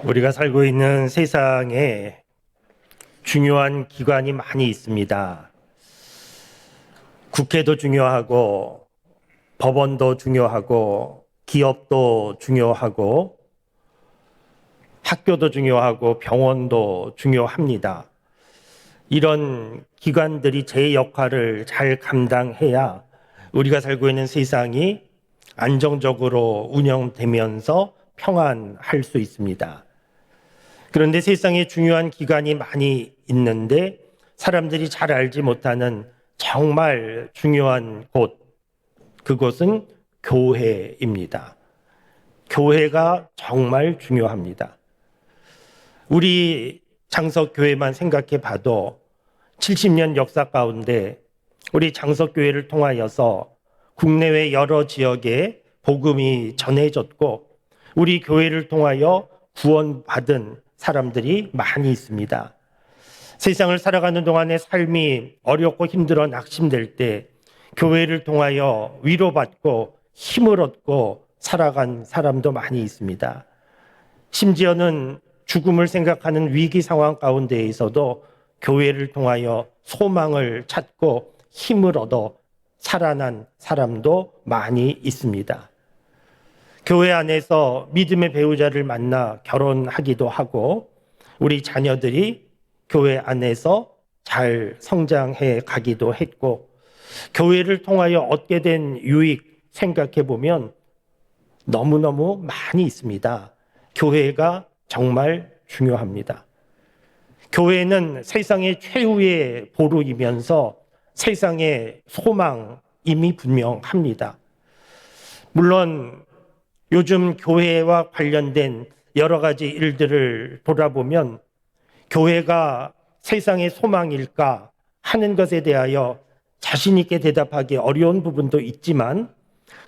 우리가 살고 있는 세상에 중요한 기관이 많이 있습니다. 국회도 중요하고, 법원도 중요하고, 기업도 중요하고, 학교도 중요하고, 병원도 중요합니다. 이런 기관들이 제 역할을 잘 감당해야 우리가 살고 있는 세상이 안정적으로 운영되면서 평안할 수 있습니다. 그런데 세상에 중요한 기관이 많이 있는데 사람들이 잘 알지 못하는 정말 중요한 곳, 그곳은 교회입니다. 교회가 정말 중요합니다. 우리 장석교회만 생각해 봐도 70년 역사 가운데 우리 장석교회를 통하여서 국내외 여러 지역에 복음이 전해졌고 우리 교회를 통하여 구원받은 사람들이 많이 있습니다. 세상을 살아가는 동안에 삶이 어렵고 힘들어 낙심될 때 교회를 통하여 위로받고 힘을 얻고 살아간 사람도 많이 있습니다. 심지어는 죽음을 생각하는 위기 상황 가운데에서도 교회를 통하여 소망을 찾고 힘을 얻어 살아난 사람도 많이 있습니다. 교회 안에서 믿음의 배우자를 만나 결혼하기도 하고 우리 자녀들이 교회 안에서 잘 성장해 가기도 했고 교회를 통하여 얻게 된 유익 생각해 보면 너무너무 많이 있습니다. 교회가 정말 중요합니다. 교회는 세상의 최후의 보루이면서 세상의 소망임이 분명합니다. 물론 요즘 교회와 관련된 여러 가지 일들을 돌아보면 교회가 세상의 소망일까 하는 것에 대하여 자신 있게 대답하기 어려운 부분도 있지만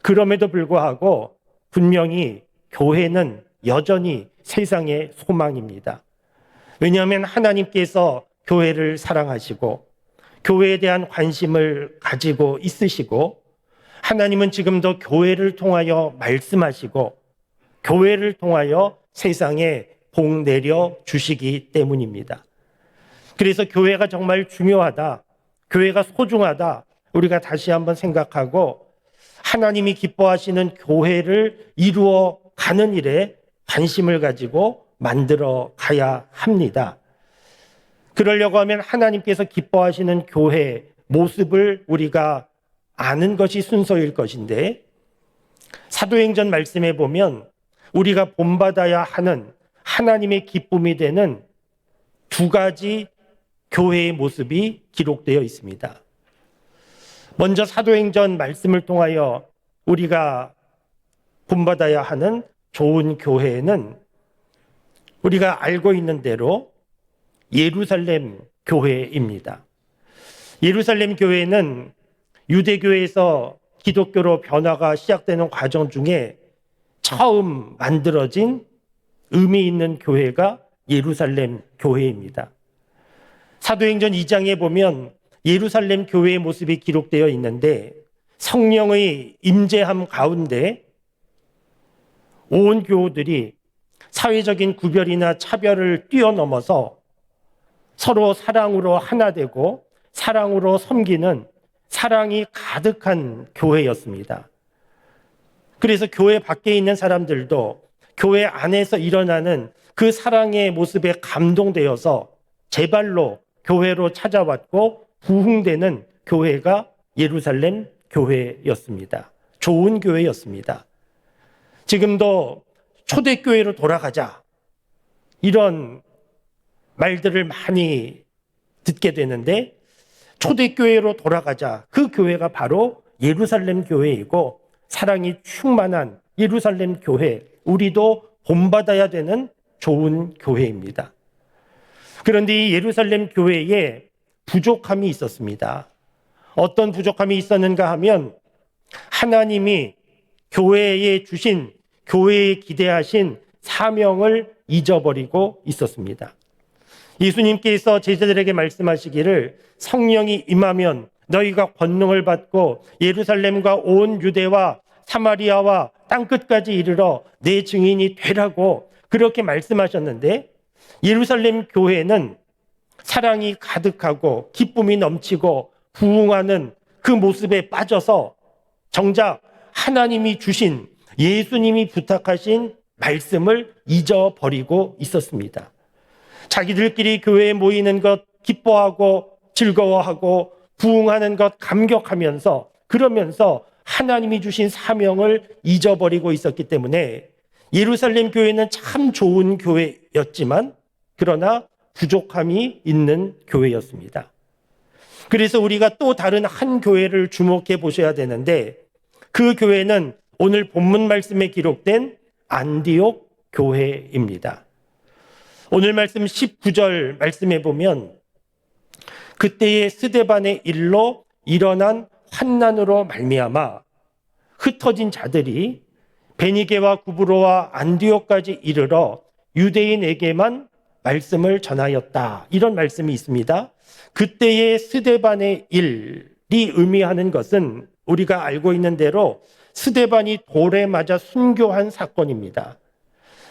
그럼에도 불구하고 분명히 교회는 여전히 세상의 소망입니다. 왜냐하면 하나님께서 교회를 사랑하시고 교회에 대한 관심을 가지고 있으시고 하나님은 지금도 교회를 통하여 말씀하시고 교회를 통하여 세상에 복 내려 주시기 때문입니다. 그래서 교회가 정말 중요하다, 교회가 소중하다, 우리가 다시 한번 생각하고 하나님이 기뻐하시는 교회를 이루어 가는 일에 관심을 가지고 만들어 가야 합니다. 그러려고 하면 하나님께서 기뻐하시는 교회 모습을 우리가 아는 것이 순서일 것인데 사도행전 말씀에 보면 우리가 본받아야 하는 하나님의 기쁨이 되는 두 가지 교회의 모습이 기록되어 있습니다. 먼저 사도행전 말씀을 통하여 우리가 본받아야 하는 좋은 교회는 우리가 알고 있는 대로 예루살렘 교회입니다. 예루살렘 교회는 유대교에서 기독교로 변화가 시작되는 과정 중에 처음 만들어진 의미 있는 교회가 예루살렘 교회입니다. 사도행전 2장에 보면 예루살렘 교회의 모습이 기록되어 있는데 성령의 임재함 가운데 온 교우들이 사회적인 구별이나 차별을 뛰어넘어서 서로 사랑으로 하나 되고 사랑으로 섬기는 사랑이 가득한 교회였습니다. 그래서 교회 밖에 있는 사람들도 교회 안에서 일어나는 그 사랑의 모습에 감동되어서 제발로 교회로 찾아왔고 부흥되는 교회가 예루살렘 교회였습니다. 좋은 교회였습니다. 지금도 초대교회로 돌아가자 이런 말들을 많이 듣게 되는데 초대교회로 돌아가자, 그 교회가 바로 예루살렘 교회이고 사랑이 충만한 예루살렘 교회, 우리도 본받아야 되는 좋은 교회입니다. 그런데 이 예루살렘 교회에 부족함이 있었습니다. 어떤 부족함이 있었는가 하면 하나님이 교회에 주신, 교회에 기대하신 사명을 잊어버리고 있었습니다. 예수님께서 제자들에게 말씀하시기를 성령이 임하면 너희가 권능을 받고 예루살렘과 온 유대와 사마리아와 땅끝까지 이르러 내 증인이 되라고 그렇게 말씀하셨는데 예루살렘 교회는 사랑이 가득하고 기쁨이 넘치고 부흥하는 그 모습에 빠져서 정작 하나님이 주신 예수님이 부탁하신 말씀을 잊어버리고 있었습니다. 자기들끼리 교회에 모이는 것 기뻐하고 즐거워하고 부흥하는 것 감격하면서 그러면서 하나님이 주신 사명을 잊어버리고 있었기 때문에 예루살렘 교회는 참 좋은 교회였지만 그러나 부족함이 있는 교회였습니다. 그래서 우리가 또 다른 한 교회를 주목해 보셔야 되는데 그 교회는 오늘 본문 말씀에 기록된 안디옥 교회입니다. 오늘 말씀 19절 말씀해 보면 그때의 스데반의 일로 일어난 환난으로 말미암아 흩어진 자들이 베니게와 구브로와 안디옥까지 이르러 유대인에게만 말씀을 전하였다. 이런 말씀이 있습니다. 그때의 스데반의 일이 의미하는 것은 우리가 알고 있는 대로 스데반이 돌에 맞아 순교한 사건입니다.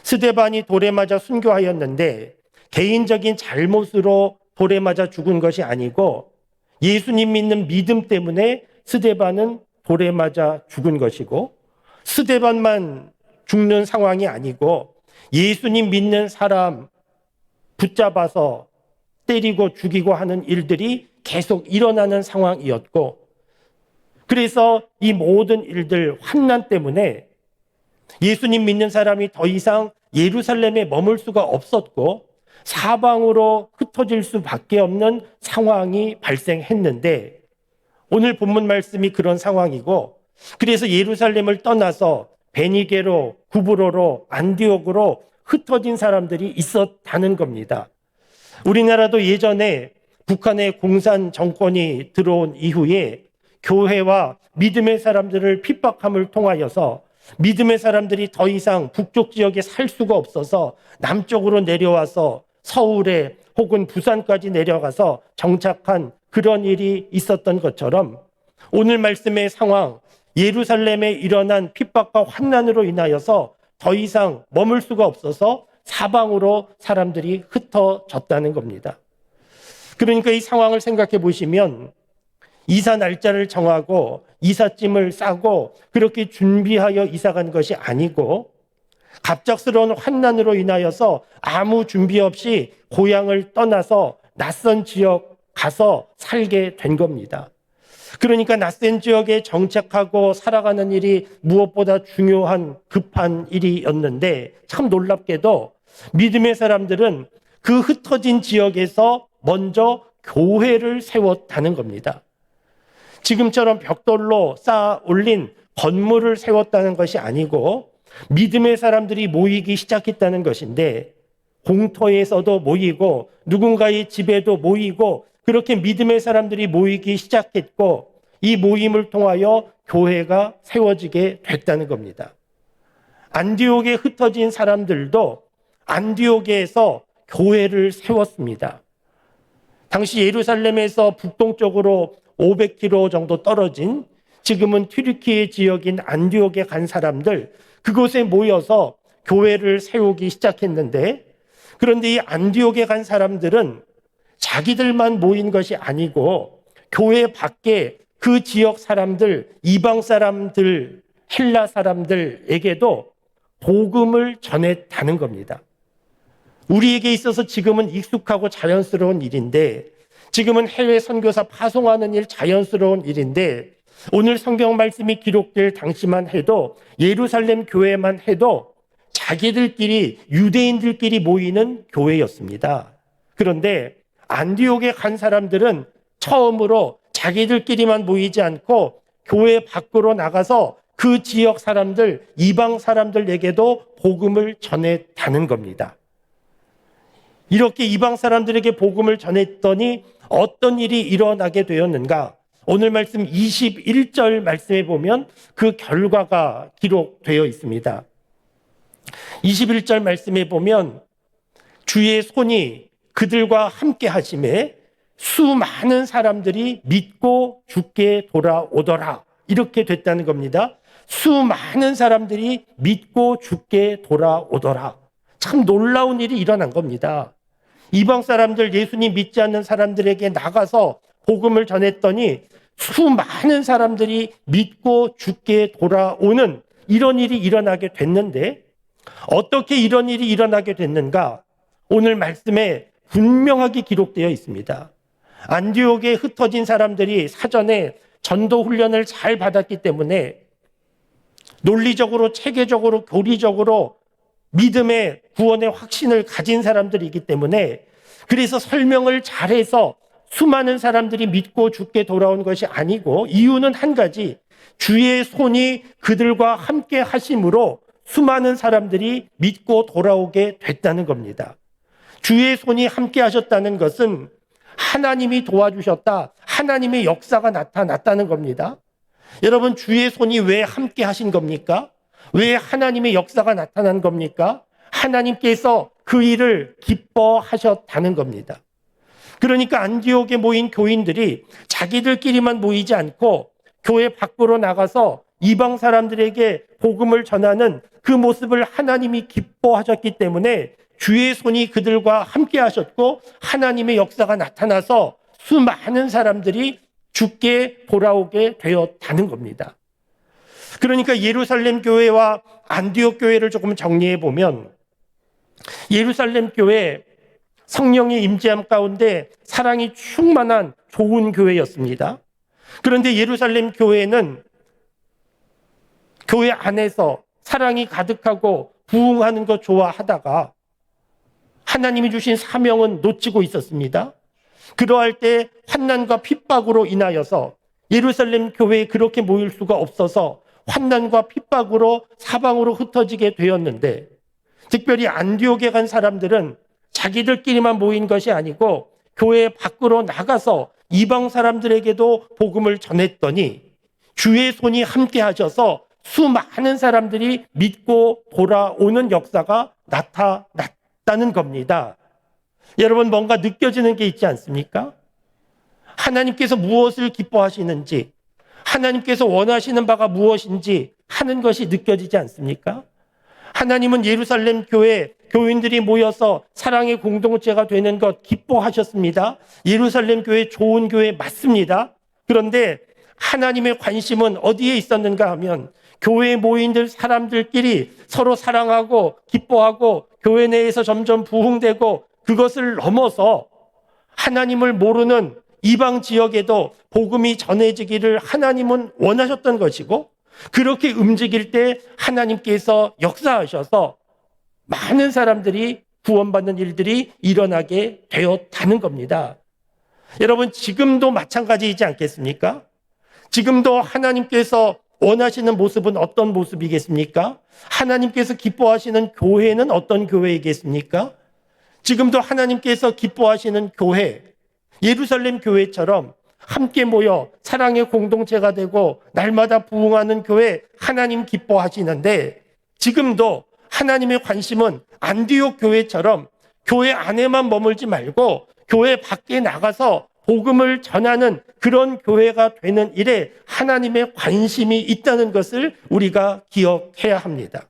스데반이 돌에 맞아 순교하였는데 개인적인 잘못으로 돌에 맞아 죽은 것이 아니고 예수님 믿는 믿음 때문에 스데반은 돌에 맞아 죽은 것이고 스데반만 죽는 상황이 아니고 예수님 믿는 사람 붙잡아서 때리고 죽이고 하는 일들이 계속 일어나는 상황이었고 그래서 이 모든 일들 환난 때문에 예수님 믿는 사람이 더 이상 예루살렘에 머물 수가 없었고 사방으로 흩어질 수밖에 없는 상황이 발생했는데 오늘 본문 말씀이 그런 상황이고 그래서 예루살렘을 떠나서 베니게로, 구브로로, 안디옥으로 흩어진 사람들이 있었다는 겁니다. 우리나라도 예전에 북한의 공산 정권이 들어온 이후에 교회와 믿음의 사람들을 핍박함을 통하여서 믿음의 사람들이 더 이상 북쪽 지역에 살 수가 없어서 남쪽으로 내려와서 서울에 혹은 부산까지 내려가서 정착한 그런 일이 있었던 것처럼 오늘 말씀의 상황, 예루살렘에 일어난 핍박과 환난으로 인하여서 더 이상 머물 수가 없어서 사방으로 사람들이 흩어졌다는 겁니다. 그러니까 이 상황을 생각해 보시면 이사 날짜를 정하고 이삿짐을 싸고 그렇게 준비하여 이사간 것이 아니고 갑작스러운 환난으로 인하여서 아무 준비 없이 고향을 떠나서 낯선 지역 가서 살게 된 겁니다. 그러니까 낯선 지역에 정착하고 살아가는 일이 무엇보다 중요한 급한 일이었는데 참 놀랍게도 믿음의 사람들은 그 흩어진 지역에서 먼저 교회를 세웠다는 겁니다. 지금처럼 벽돌로 쌓아 올린 건물을 세웠다는 것이 아니고 믿음의 사람들이 모이기 시작했다는 것인데 공터에서도 모이고 누군가의 집에도 모이고 그렇게 믿음의 사람들이 모이기 시작했고 이 모임을 통하여 교회가 세워지게 됐다는 겁니다. 안디옥에 흩어진 사람들도 안디옥에서 교회를 세웠습니다. 당시 예루살렘에서 북동쪽으로 500km 정도 떨어진 지금은 튀르키예 지역인 안디옥에 간 사람들 그곳에 모여서 교회를 세우기 시작했는데 그런데 이 안디옥에 간 사람들은 자기들만 모인 것이 아니고 교회 밖에 그 지역 사람들, 이방 사람들, 헬라 사람들에게도 복음을 전했다는 겁니다. 우리에게 있어서 지금은 익숙하고 자연스러운 일인데 지금은 해외 선교사 파송하는 일 자연스러운 일인데 오늘 성경 말씀이 기록될 당시만 해도 예루살렘 교회만 해도 자기들끼리 유대인들끼리 모이는 교회였습니다. 그런데 안디옥에 간 사람들은 처음으로 자기들끼리만 모이지 않고 교회 밖으로 나가서 그 지역 사람들, 이방 사람들에게도 복음을 전했다는 겁니다. 이렇게 이방 사람들에게 복음을 전했더니 어떤 일이 일어나게 되었는가? 오늘 말씀 21절 말씀에 보면 그 결과가 기록되어 있습니다. 21절 말씀에 보면 주의 손이 그들과 함께 하심에 수많은 사람들이 믿고 주께 돌아오더라. 이렇게 됐다는 겁니다. 수많은 사람들이 믿고 주께 돌아오더라. 참 놀라운 일이 일어난 겁니다. 이방 사람들, 예수님 믿지 않는 사람들에게 나가서 복음을 전했더니 수많은 사람들이 믿고 죽게 돌아오는 이런 일이 일어나게 됐는데, 어떻게 이런 일이 일어나게 됐는가? 오늘 말씀에 분명하게 기록되어 있습니다. 안디옥에 흩어진 사람들이 사전에 전도 훈련을 잘 받았기 때문에 논리적으로, 체계적으로, 교리적으로 믿음의 구원의 확신을 가진 사람들이기 때문에, 그래서 설명을 잘해서 수많은 사람들이 믿고 죽게 돌아온 것이 아니고, 이유는 한 가지, 주의 손이 그들과 함께 하심으로 수많은 사람들이 믿고 돌아오게 됐다는 겁니다. 주의 손이 함께 하셨다는 것은 하나님이 도와주셨다, 하나님의 역사가 나타났다는 겁니다. 여러분, 주의 손이 왜 함께 하신 겁니까? 왜 하나님의 역사가 나타난 겁니까? 하나님께서 그 일을 기뻐하셨다는 겁니다. 그러니까 안디옥에 모인 교인들이 자기들끼리만 모이지 않고 교회 밖으로 나가서 이방 사람들에게 복음을 전하는 그 모습을 하나님이 기뻐하셨기 때문에 주의 손이 그들과 함께 하셨고, 하나님의 역사가 나타나서 수많은 사람들이 죽게 돌아오게 되었다는 겁니다. 그러니까 예루살렘 교회와 안디옥 교회를 조금 정리해 보면, 예루살렘 교회 성령의 임재함 가운데 사랑이 충만한 좋은 교회였습니다. 그런데 예루살렘 교회는 교회 안에서 사랑이 가득하고 부흥하는 것 좋아하다가 하나님이 주신 사명은 놓치고 있었습니다. 그러할 때 환난과 핍박으로 인하여서 예루살렘 교회에 그렇게 모일 수가 없어서 환난과 핍박으로 사방으로 흩어지게 되었는데, 특별히 안디옥에 간 사람들은 자기들끼리만 모인 것이 아니고 교회 밖으로 나가서 이방 사람들에게도 복음을 전했더니 주의 손이 함께 하셔서 수많은 사람들이 믿고 돌아오는 역사가 나타났다는 겁니다. 여러분, 뭔가 느껴지는 게 있지 않습니까? 하나님께서 무엇을 기뻐하시는지, 하나님께서 원하시는 바가 무엇인지 하는 것이 느껴지지 않습니까? 하나님은 예루살렘 교회 교인들이 모여서 사랑의 공동체가 되는 것 기뻐하셨습니다. 예루살렘 교회 좋은 교회 맞습니다. 그런데 하나님의 관심은 어디에 있었는가 하면, 교회에 모인 사람들끼리 서로 사랑하고 기뻐하고 교회 내에서 점점 부흥되고, 그것을 넘어서 하나님을 모르는 이방 지역에도 복음이 전해지기를 하나님은 원하셨던 것이고, 그렇게 움직일 때 하나님께서 역사하셔서 많은 사람들이 구원받는 일들이 일어나게 되었다는 겁니다. 여러분, 지금도 마찬가지이지 않겠습니까? 지금도 하나님께서 원하시는 모습은 어떤 모습이겠습니까? 하나님께서 기뻐하시는 교회는 어떤 교회이겠습니까? 지금도 하나님께서 기뻐하시는 교회, 예루살렘 교회처럼 함께 모여 사랑의 공동체가 되고 날마다 부흥하는 교회 하나님 기뻐하시는데, 지금도 하나님의 관심은 안디옥 교회처럼 교회 안에만 머물지 말고 교회 밖에 나가서 복음을 전하는 그런 교회가 되는 일에 하나님의 관심이 있다는 것을 우리가 기억해야 합니다.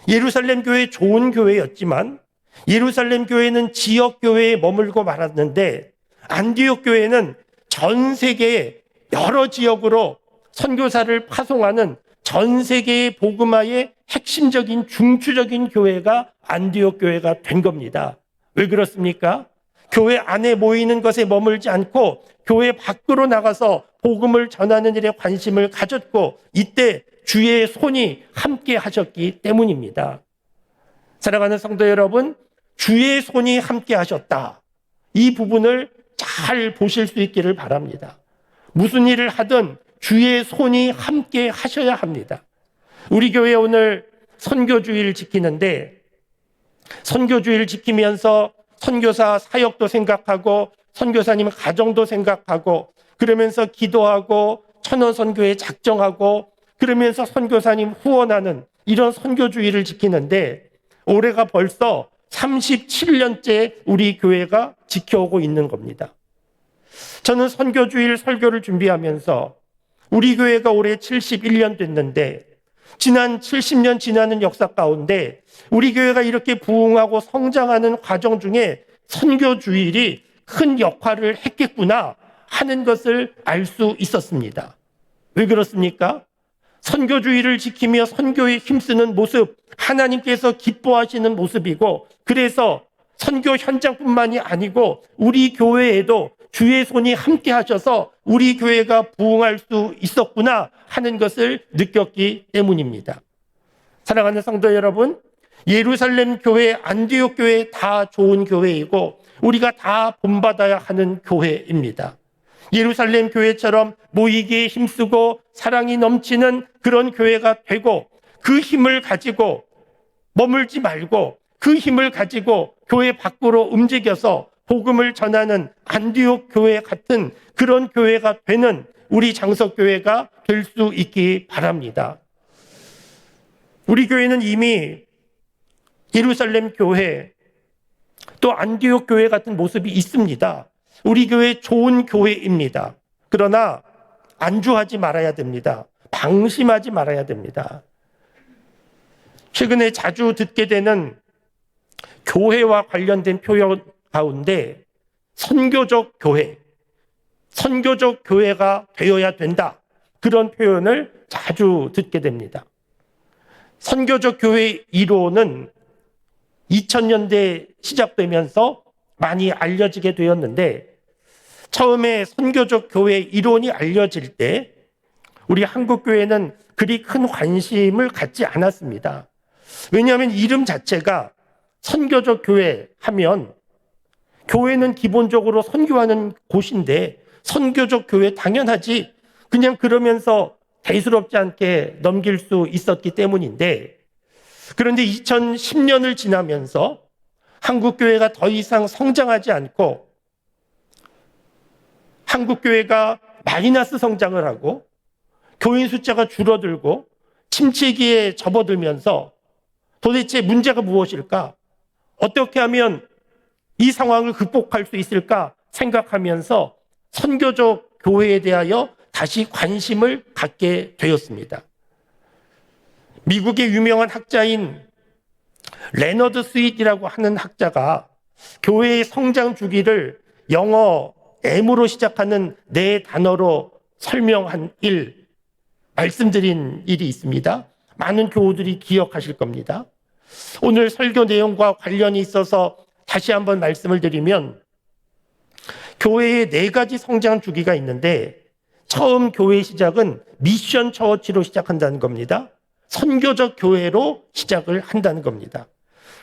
예루살렘 교회 좋은 교회였지만 예루살렘 교회는 지역 교회에 머물고 말았는데, 안디옥 교회는 전 세계의 여러 지역으로 선교사를 파송하는 전 세계의 복음화의 핵심적인 중추적인 교회가 안디옥 교회가 된 겁니다. 왜 그렇습니까? 교회 안에 모이는 것에 머물지 않고 교회 밖으로 나가서 복음을 전하는 일에 관심을 가졌고, 이때 주의 손이 함께 하셨기 때문입니다. 사랑하는 성도 여러분, 주의 손이 함께 하셨다, 이 부분을 잘 보실 수 있기를 바랍니다. 무슨 일을 하든 주의 손이 함께 하셔야 합니다. 우리 교회 오늘 선교주의를 지키는데, 선교주의를 지키면서 선교사 사역도 생각하고 선교사님 가정도 생각하고, 그러면서 기도하고 천원 선교에 작정하고, 그러면서 선교사님 후원하는 이런 선교주의를 지키는데, 올해가 벌써 37년째 우리 교회가 지켜오고 있는 겁니다. 저는 선교주일 설교를 준비하면서 우리 교회가 올해 71년 됐는데 지난 70년 지나는 역사 가운데 우리 교회가 이렇게 부흥하고 성장하는 과정 중에 선교 주일이 큰 역할을 했겠구나 하는 것을 알 수 있었습니다. 왜 그렇습니까? 선교 주일을 지키며 선교에 힘쓰는 모습, 하나님께서 기뻐하시는 모습이고, 그래서 선교 현장뿐만이 아니고 우리 교회에도 주의 손이 함께 하셔서 우리 교회가 부흥할 수 있었구나 하는 것을 느꼈기 때문입니다. 사랑하는 성도 여러분, 예루살렘 교회, 안디옥 교회 다 좋은 교회이고 우리가 다 본받아야 하는 교회입니다. 예루살렘 교회처럼 모이기에 힘쓰고 사랑이 넘치는 그런 교회가 되고, 그 힘을 가지고 머물지 말고 그 힘을 가지고 교회 밖으로 움직여서 복음을 전하는 안디옥 교회 같은 그런 교회가 되는 우리 장석교회가 될 수 있기 바랍니다. 우리 교회는 이미 예루살렘 교회 또 안디옥 교회 같은 모습이 있습니다. 우리 교회 좋은 교회입니다. 그러나 안주하지 말아야 됩니다. 방심하지 말아야 됩니다. 최근에 자주 듣게 되는 교회와 관련된 표현 가운데 선교적 교회, 선교적 교회가 되어야 된다, 그런 표현을 자주 듣게 됩니다. 선교적 교회 이론은 2000년대 시작되면서 많이 알려지게 되었는데, 처음에 선교적 교회 이론이 알려질 때 우리 한국교회는 그리 큰 관심을 갖지 않았습니다. 왜냐하면 이름 자체가 선교적 교회 하면 교회는 기본적으로 선교하는 곳인데 선교적 교회 당연하지, 그냥 그러면서 대수롭지 않게 넘길 수 있었기 때문인데, 그런데 2010년을 지나면서 한국교회가 더 이상 성장하지 않고 한국교회가 마이너스 성장을 하고 교인 숫자가 줄어들고 침체기에 접어들면서 도대체 문제가 무엇일까? 어떻게 하면 이 상황을 극복할 수 있을까 생각하면서 선교적 교회에 대하여 다시 관심을 갖게 되었습니다. 미국의 유명한 학자인 레너드 스윗이라고 하는 학자가 교회의 성장 주기를 영어 M으로 시작하는 네 단어로 설명한 말씀드린 일이 있습니다. 많은 교우들이 기억하실 겁니다. 오늘 설교 내용과 관련이 있어서 다시 한번 말씀을 드리면, 교회의 네 가지 성장 주기가 있는데, 처음 교회 시작은 미션 처치로 시작한다는 겁니다. 선교적 교회로 시작을 한다는 겁니다.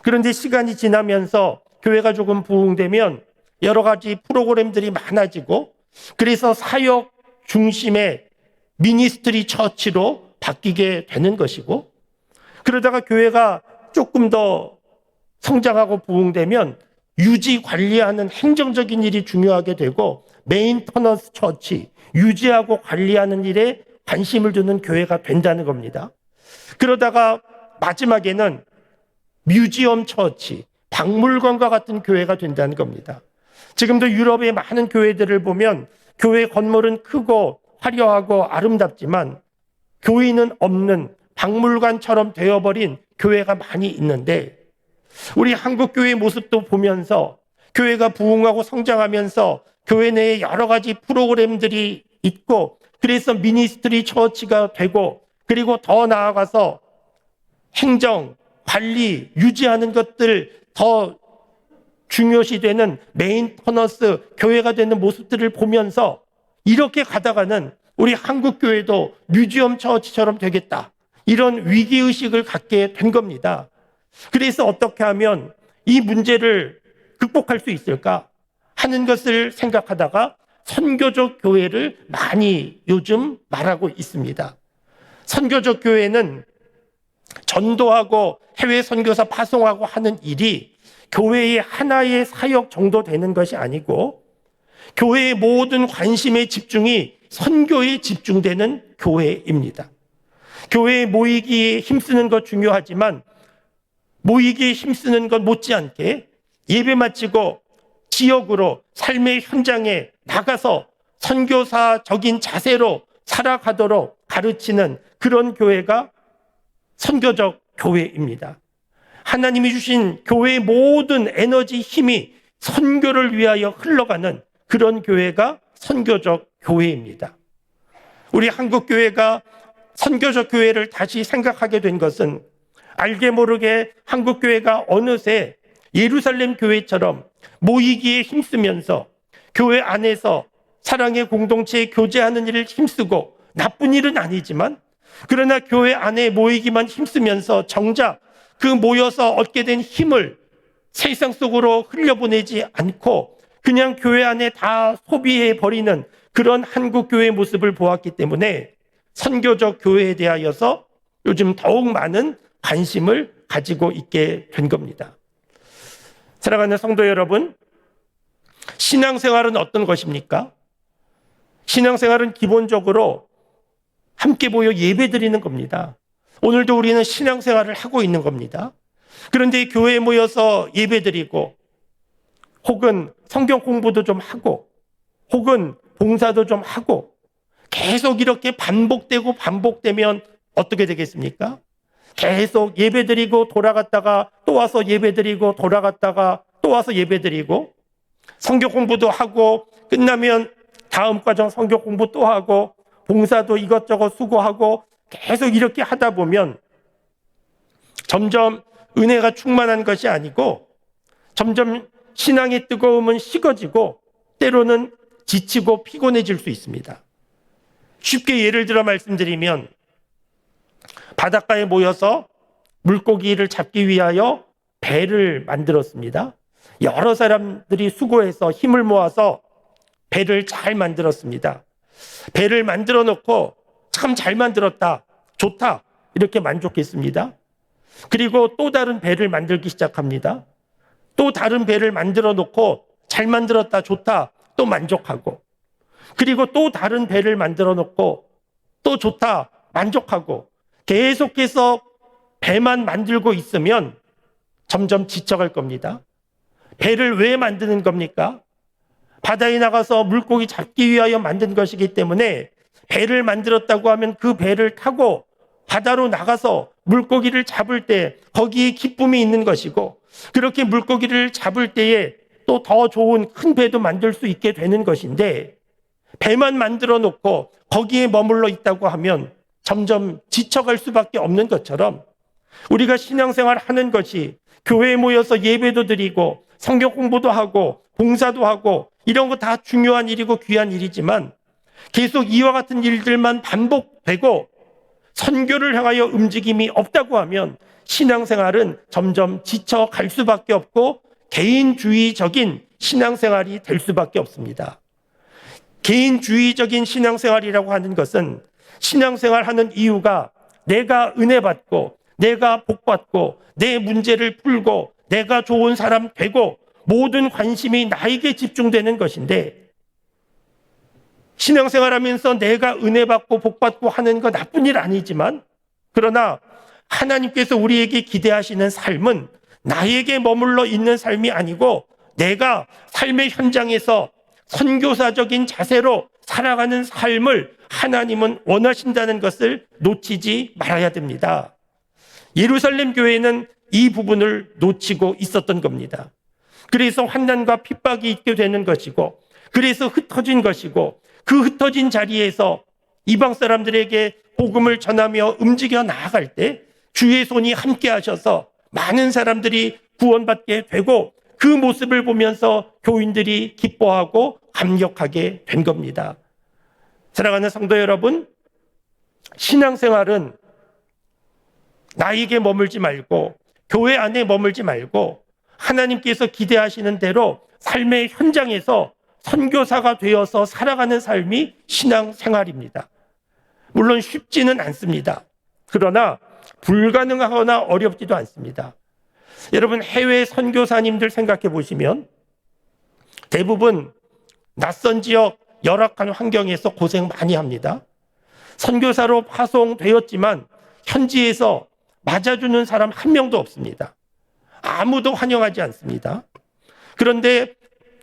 그런데 시간이 지나면서 교회가 조금 부흥되면 여러 가지 프로그램들이 많아지고, 그래서 사역 중심의 미니스트리 처치로 바뀌게 되는 것이고, 그러다가 교회가 조금 더 성장하고 부흥되면 유지 관리하는 행정적인 일이 중요하게 되고 메인터넌스 처치, 유지하고 관리하는 일에 관심을 두는 교회가 된다는 겁니다. 그러다가 마지막에는 뮤지엄 처치, 박물관과 같은 교회가 된다는 겁니다. 지금도 유럽의 많은 교회들을 보면 교회 건물은 크고 화려하고 아름답지만 교인은 없는 박물관처럼 되어버린 교회가 많이 있는데, 우리 한국교회의 모습도 보면서 교회가 부흥하고 성장하면서 교회 내에 여러 가지 프로그램들이 있고, 그래서 미니스트리 처치가 되고, 그리고 더 나아가서 행정, 관리, 유지하는 것들 더 중요시되는 메인터넌스 교회가 되는 모습들을 보면서 이렇게 가다가는 우리 한국교회도 뮤지엄 처치처럼 되겠다, 이런 위기의식을 갖게 된 겁니다. 그래서 어떻게 하면 이 문제를 극복할 수 있을까 하는 것을 생각하다가 선교적 교회를 많이 요즘 말하고 있습니다. 선교적 교회는 전도하고 해외 선교사 파송하고 하는 일이 교회의 하나의 사역 정도 되는 것이 아니고, 교회의 모든 관심의 집중이 선교에 집중되는 교회입니다. 교회에 모이기에 힘쓰는 것 중요하지만 모이기에 힘쓰는 것 못지않게 예배 마치고 지역으로, 삶의 현장에 나가서 선교사적인 자세로 살아가도록 가르치는 그런 교회가 선교적 교회입니다. 하나님이 주신 교회의 모든 에너지, 힘이 선교를 위하여 흘러가는 그런 교회가 선교적 교회입니다. 우리 한국 교회가 선교적 교회를 다시 생각하게 된 것은 알게 모르게 한국 교회가 어느새 예루살렘 교회처럼 모이기에 힘쓰면서 교회 안에서 사랑의 공동체에 교제하는 일을 힘쓰고, 나쁜 일은 아니지만 그러나 교회 안에 모이기만 힘쓰면서 정작 그 모여서 얻게 된 힘을 세상 속으로 흘려보내지 않고 그냥 교회 안에 다 소비해 버리는 그런 한국 교회의 모습을 보았기 때문에 선교적 교회에 대하여서 요즘 더욱 많은 관심을 가지고 있게 된 겁니다. 사랑하는 성도 여러분, 신앙생활은 어떤 것입니까? 신앙생활은 기본적으로 함께 모여 예배드리는 겁니다. 오늘도 우리는 신앙생활을 하고 있는 겁니다. 그런데 교회에 모여서 예배드리고, 혹은 성경 공부도 좀 하고, 혹은 봉사도 좀 하고, 계속 이렇게 반복되면 어떻게 되겠습니까? 계속 예배드리고 돌아갔다가 또 와서 예배드리고 돌아갔다가 또 와서 예배드리고, 성경 공부도 하고 끝나면 다음 과정 성경 공부 또 하고 봉사도 이것저것 수고하고 계속 이렇게 하다 보면 점점 은혜가 충만한 것이 아니고 점점 신앙의 뜨거움은 식어지고 때로는 지치고 피곤해질 수 있습니다. 쉽게 예를 들어 말씀드리면 바닷가에 모여서 물고기를 잡기 위하여 배를 만들었습니다. 여러 사람들이 수고해서 힘을 모아서 배를 잘 만들었습니다. 배를 만들어 놓고 참 잘 만들었다, 좋다, 이렇게 만족했습니다. 그리고 또 다른 배를 만들기 시작합니다. 또 다른 배를 만들어 놓고 잘 만들었다, 좋다, 또 만족하고, 그리고 또 다른 배를 만들어 놓고 또 좋다, 만족하고, 계속해서 배만 만들고 있으면 점점 지쳐갈 겁니다. 배를 왜 만드는 겁니까? 바다에 나가서 물고기 잡기 위하여 만든 것이기 때문에 배를 만들었다고 하면 그 배를 타고 바다로 나가서 물고기를 잡을 때 거기에 기쁨이 있는 것이고, 그렇게 물고기를 잡을 때에 또 더 좋은 큰 배도 만들 수 있게 되는 것인데, 배만 만들어 놓고 거기에 머물러 있다고 하면 점점 지쳐갈 수밖에 없는 것처럼 우리가 신앙생활 하는 것이 교회에 모여서 예배도 드리고 성경 공부도 하고 봉사도 하고 이런 거 다 중요한 일이고 귀한 일이지만 계속 이와 같은 일들만 반복되고 선교를 향하여 움직임이 없다고 하면 신앙생활은 점점 지쳐갈 수밖에 없고 개인주의적인 신앙생활이 될 수밖에 없습니다. 개인주의적인 신앙생활이라고 하는 것은 신앙생활하는 이유가 내가 은혜 받고 내가 복 받고 내 문제를 풀고 내가 좋은 사람 되고 모든 관심이 나에게 집중되는 것인데, 신앙생활하면서 내가 은혜 받고 복 받고 하는 거 나쁜 일 아니지만, 그러나 하나님께서 우리에게 기대하시는 삶은 나에게 머물러 있는 삶이 아니고 내가 삶의 현장에서 선교사적인 자세로 살아가는 삶을 하나님은 원하신다는 것을 놓치지 말아야 됩니다. 예루살렘 교회는 이 부분을 놓치고 있었던 겁니다. 그래서 환난과 핍박이 있게 되는 것이고, 그래서 흩어진 것이고, 그 흩어진 자리에서 이방 사람들에게 복음을 전하며 움직여 나아갈 때 주의 손이 함께 하셔서 많은 사람들이 구원받게 되고, 그 모습을 보면서 교인들이 기뻐하고 감격하게 된 겁니다. 사랑하는 성도 여러분, 신앙생활은 나에게 머물지 말고 교회 안에 머물지 말고 하나님께서 기대하시는 대로 삶의 현장에서 선교사가 되어서 살아가는 삶이 신앙생활입니다. 물론 쉽지는 않습니다. 그러나 불가능하거나 어렵지도 않습니다. 여러분, 해외 선교사님들 생각해 보시면 대부분 낯선 지역 열악한 환경에서 고생 많이 합니다. 선교사로 파송되었지만 현지에서 맞아주는 사람 한 명도 없습니다. 아무도 환영하지 않습니다. 그런데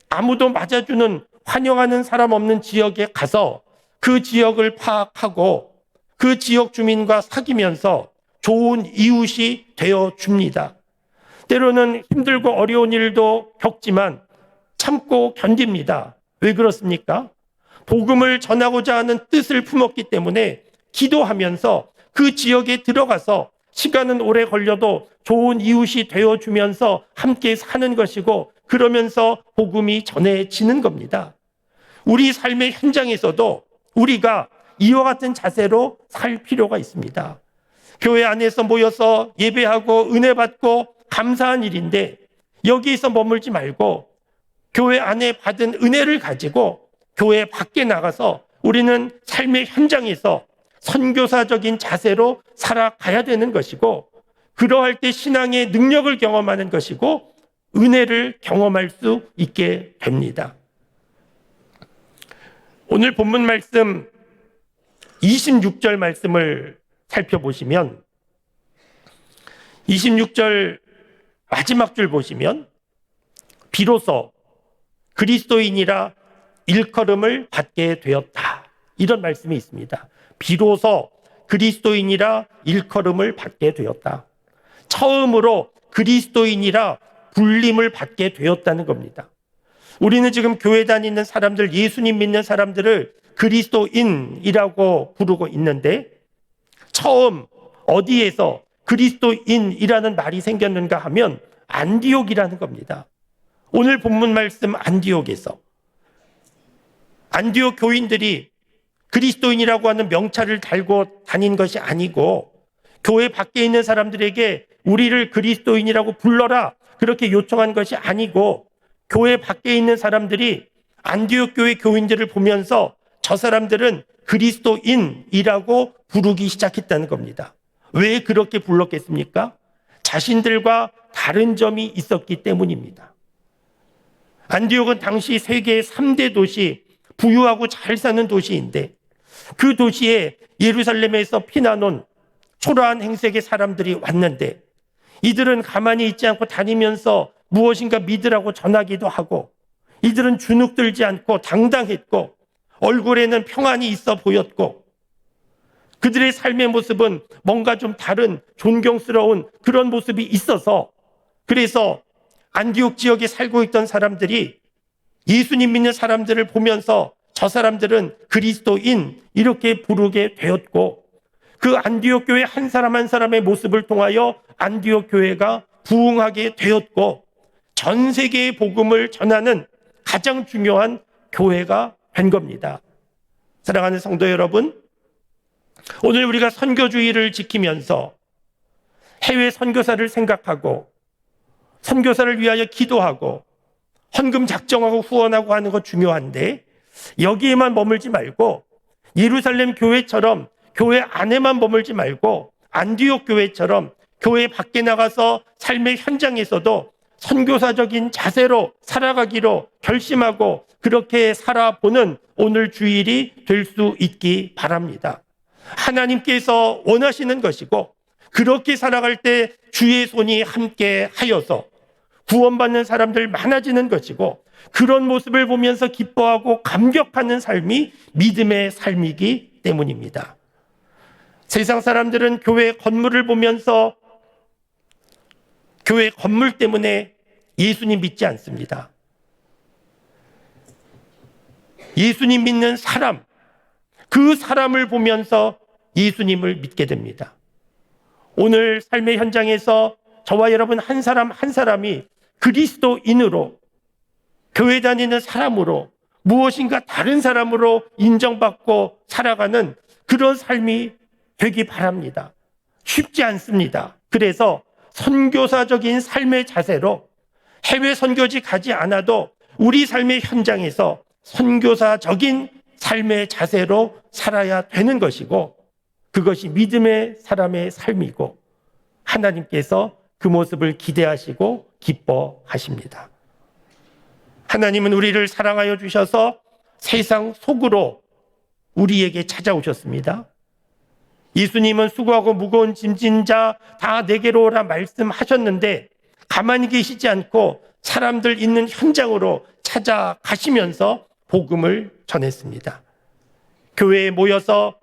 아무도 맞아주는, 환영하는 사람 없는 지역에 가서 그 지역을 파악하고 그 지역 주민과 사귀면서 좋은 이웃이 되어 줍니다. 때로는 힘들고 어려운 일도 겪지만 참고 견딥니다. 왜 그렇습니까? 복음을 전하고자 하는 뜻을 품었기 때문에 기도하면서 그 지역에 들어가서 시간은 오래 걸려도 좋은 이웃이 되어주면서 함께 사는 것이고, 그러면서 복음이 전해지는 겁니다. 우리 삶의 현장에서도 우리가 이와 같은 자세로 살 필요가 있습니다. 교회 안에서 모여서 예배하고 은혜 받고 감사한 일인데, 여기에서 머물지 말고 교회 안에 받은 은혜를 가지고 교회 밖에 나가서 우리는 삶의 현장에서 선교사적인 자세로 살아가야 되는 것이고, 그러할 때 신앙의 능력을 경험하는 것이고 은혜를 경험할 수 있게 됩니다. 오늘 본문 말씀 26절 말씀을 살펴보시면, 26절 마지막 줄 보시면 비로소 그리스도인이라 일컬음을 받게 되었다, 이런 말씀이 있습니다. 비로소 그리스도인이라 일컬음을 받게 되었다. 처음으로 그리스도인이라 불림을 받게 되었다는 겁니다. 우리는 지금 교회 다니는 사람들, 예수님 믿는 사람들을 그리스도인이라고 부르고 있는데, 처음 어디에서 그리스도인이라는 말이 생겼는가 하면 안디옥이라는 겁니다. 오늘 본문 말씀 안디옥에서 안디옥 교인들이 그리스도인이라고 하는 명찰을 달고 다닌 것이 아니고, 교회 밖에 있는 사람들에게 우리를 그리스도인이라고 불러라 그렇게 요청한 것이 아니고, 교회 밖에 있는 사람들이 안디옥 교회 교인들을 보면서 저 사람들은 그리스도인이라고 부르기 시작했다는 겁니다. 왜 그렇게 불렀겠습니까? 자신들과 다른 점이 있었기 때문입니다. 안디옥은 당시 세계의 3대 도시, 부유하고 잘 사는 도시인데, 그 도시에 예루살렘에서 피난온 초라한 행색의 사람들이 왔는데, 이들은 가만히 있지 않고 다니면서 무엇인가 믿으라고 전하기도 하고, 이들은 주눅들지 않고 당당했고, 얼굴에는 평안이 있어 보였고, 그들의 삶의 모습은 뭔가 좀 다른 존경스러운 그런 모습이 있어서, 그래서 안디옥 지역에 살고 있던 사람들이 예수님 믿는 사람들을 보면서 저 사람들은 그리스도인 이렇게 부르게 되었고, 그 안디옥 교회 한 사람 한 사람의 모습을 통하여 안디옥 교회가 부흥하게 되었고, 전 세계의 복음을 전하는 가장 중요한 교회가 된 겁니다. 사랑하는 성도 여러분, 오늘 우리가 선교주의를 지키면서 해외 선교사를 생각하고 선교사를 위하여 기도하고 헌금 작정하고 후원하고 하는 것 중요한데, 여기에만 머물지 말고 예루살렘 교회처럼 교회 안에만 머물지 말고 안디옥 교회처럼 교회 밖에 나가서 삶의 현장에서도 선교사적인 자세로 살아가기로 결심하고 그렇게 살아보는 오늘 주일이 될 수 있기 바랍니다. 하나님께서 원하시는 것이고, 그렇게 살아갈 때 주의 손이 함께 하여서 구원받는 사람들 많아지는 것이고, 그런 모습을 보면서 기뻐하고 감격하는 삶이 믿음의 삶이기 때문입니다. 세상 사람들은 교회 건물을 보면서 교회 건물 때문에 예수님 믿지 않습니다. 예수님 믿는 사람, 그 사람을 보면서 예수님을 믿게 됩니다. 오늘 삶의 현장에서 저와 여러분 한 사람 한 사람이 그리스도인으로, 교회 다니는 사람으로, 무엇인가 다른 사람으로 인정받고 살아가는 그런 삶이 되기 바랍니다. 쉽지 않습니다. 그래서 선교사적인 삶의 자세로 해외 선교지 가지 않아도 우리 삶의 현장에서 선교사적인 삶의 자세로 살아야 되는 것이고, 그것이 믿음의 사람의 삶이고, 하나님께서 그 모습을 기대하시고 기뻐하십니다. 하나님은 우리를 사랑하여 주셔서 세상 속으로 우리에게 찾아오셨습니다. 예수님은 수고하고 무거운 짐진 자 다 내게로 오라 말씀하셨는데, 가만히 계시지 않고 사람들 있는 현장으로 찾아가시면서 복음을 전했습니다. 교회에 모여서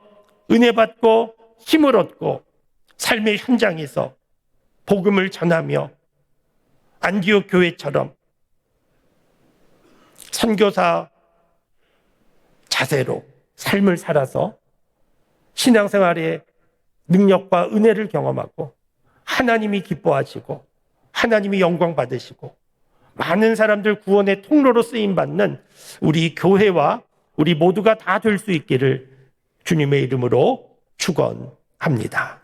은혜 받고 힘을 얻고 삶의 현장에서 복음을 전하며 안디옥 교회처럼 선교사 자세로 삶을 살아서 신앙생활의 능력과 은혜를 경험하고 하나님이 기뻐하시고 하나님이 영광 받으시고 많은 사람들 구원의 통로로 쓰임받는 우리 교회와 우리 모두가 다 될 수 있기를 주님의 이름으로 축원합니다.